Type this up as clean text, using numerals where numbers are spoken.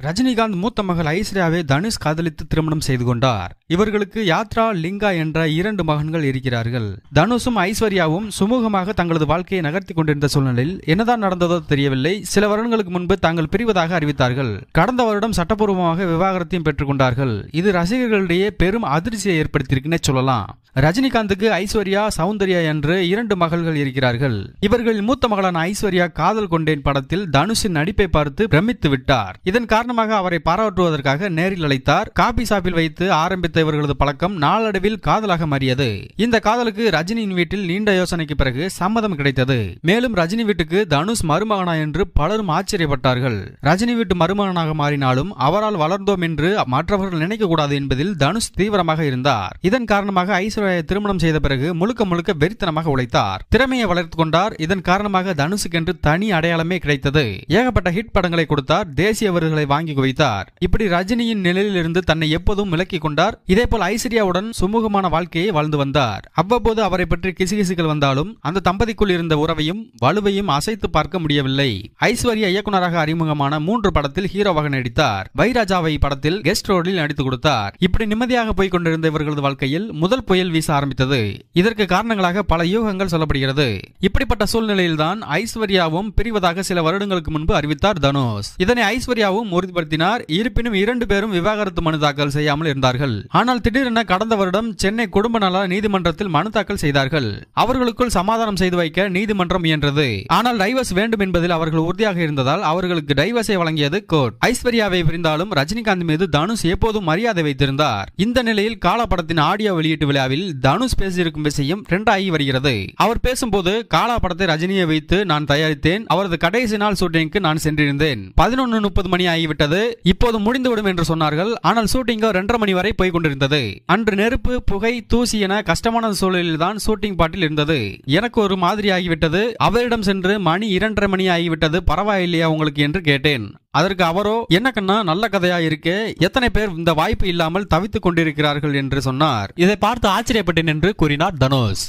ரஜினிகாந்த் மூத்த மகள் ஐஸ்வர்யாவை தனுஷ் காதலித்து திருமணம் செய்து கொண்டார். இவர்களுக்கு யாத்ரா, லிங்கா என்ற 2 மகன்கள் இருக்கிறார்கள். தனுஷும் ஐஸ்வர்யாவும் சுமூகமாக தங்களது வாழ்க்கையை நகர்த்தி கொண்டிருந்த சூழ்நிலையில் என்னதான் நடந்ததோ தெரியவில்லை. சில வருடங்களுக்கு முன்பு தாங்கள் பிரிவதாக அறிவித்தார்கள். கடந்த வருடம் சட்டப்பூர்வமாக விவாகரத்தையும் பெற்றுக் கொண்டார்கள். இது ரசிகர்களிடையே பெரும் அதிர்ச்சியை ஏற்படுத்தியிருக்குன்னே சொல்லலாம். ரஜினிகாந்துக்கு ஐஸ்வர்யா, சௌந்தர்யா என்று 2 மகள்கள் இருக்கிறார்கள். இவர்கள் மூத்த மகளான ஐஸ்வர்யா காதல் கொண்டேன் படத்தில் தனுஷின் நடிப்பை பார்த்து பிரமித்து விட்டார். இதன் காரணமாக அவரை பாராட்டுவதற்காக நேரில் அழைத்தார். காபி ஷாப்பில் வைத்து ஆரம்பித்த இவர்களது பழக்கம் நாளடைவில் காதலாக மாறியது. இந்த காதலுக்கு ரஜினியின் வீட்டில் நீண்ட யோசனைக்கு பிறகு சம்மதம் கிடைத்தது. மேலும் ரஜினி வீட்டுக்கு தனுஷ் மருமகனா என்று பலரும் ஆச்சரியப்பட்டார்கள். ரஜினி வீட்டு மருமகனாக மாறினாலும் அவரால் வளர்ந்தோம் என்று மற்றவர்கள் நினைக்க கூடாது என்பதில் தனுஷ் தீவிரமாக இருந்தார். இதன் காரணமாக ஐஸ்வர்யா திருமணம் செய்த பிறகு முழுக்க முழுக்க வெறித்தனமாக உழைத்தார். திறமையை வளர்த்துக் கொண்டார். இதன் காரணமாக தனுஷுக்கென்று தனி அடையாளமே கிடைத்தது. ஏகப்பட்ட ஹிட் படங்களை கொடுத்தார். தேசிய விருதுகளை வாங்கி குவித்தார். இப்படி ரஜினியின் நிலையில் இருந்து தன்னை எப்போதும் விலக்கிக் கொண்டார். இதேபோல் ஐஸ்வர்யாவுடன் சுமூகமான வாழ்க்கையை வாழ்ந்து வந்தார். அவ்வப்போது அவரை பற்றி கிசுகிசுகள் வந்தாலும் அந்த தம்பதிக்குள் இருந்த உறவையும் வலுவையும் அசைத்து பார்க்க முடியவில்லை. ஐஸ்வர்யா இயக்குநராக அறிமுகமான 3 படத்தில் ஹீரோவாக நடித்தார். வைராஜாவை படத்தில் கெஸ்ட் ரோலில் நடித்து கொடுத்தார். இப்படி நிம்மதியாக போய்க் கொண்டிருந்த இவர்களது வாழ்க்கையில் முதல் புயல் வீச ஆரம்பித்தது. இதற்கு காரணங்களாக பல யூகங்கள் சொல்லப்படுகிறது. இப்படிப்பட்ட சூழ்நிலையில்தான் ஐஸ்வர்யாவும் பிரிவதாக சில வருடங்களுக்கு முன்பு அறிவித்தார் தனுஷ். இதனை ஐஸ்வர்யாவும் உறுதிப்படுத்தினார். இருப்பினும் 2 பேரும் விவாகரத்து மனு தாக்கல் செய்யாமல் இருந்தார்கள். ஆனால் திடீரென கடந்த வருடம் சென்னை குடும்ப நல நீதிமன்றத்தில் மனு தாக்கல் செய்தார்கள். அவர்களுக்குள் சமாதானம் செய்து வைக்க நீதிமன்றம் முயன்றது. ஆனால் டைவர்ஸ் வேண்டும் என்பதில் அவர்கள் உறுதியாக இருந்ததால் அவர்களுக்கு டைவர்ஸை வழங்கியது கோர்ட். ஐஸ்வர்யாவை பிரிந்தாலும் ரஜினிகாந்த் மீது தனுஷ் எப்போதும் மரியாதை வைத்திருந்தார். இந்த நிலையில் காலா படத்தின் ஆடியோ வெளியீட்டு விழாவில் தனுஷ் பேசியிருக்கும் விஷயம் ட்ரெண்ட் ஆகி வருகிறது. அவர் பேசும்போது காலா படத்தை ரஜினியை வைத்து நான் தயாரித்தேன். அவரது கடைசி நாள் ஷூட்டிங்க்கு நான் சென்றிருந்தேன். 11:30 மணி ஆகிவிட்டது. இப்போது முடிந்துவிடும் என்று சொன்னார்கள். ஆனால் ஷூட்டிங் 2:30 மணி வரை போய் கொண்டிருந்தது. அன்று நெருப்பு, புகை, தூசி என கஷ்டமான சூழலில் தான் ஷூட்டிங் பாட்டில் இருந்தது. எனக்கு ஒரு மாதிரி ஆகிவிட்டது. அவரிடம் சென்று மணி 2:30 மணி ஆகிவிட்டது, பரவாயில்லையா உங்களுக்கு என்று கேட்டேன். அதற்கு அவரோ, என்ன கண்ணா நல்ல கதையா இருக்கே, எத்தனை பேர் இந்த வாய்ப்பு இல்லாமல் தவித்துக் கொண்டிருக்கிறார்கள் என்று சொன்னார். இதை பார்த்து ஆச்சரியப்பட்டேன் என்று கூறினார் தனுஷ்.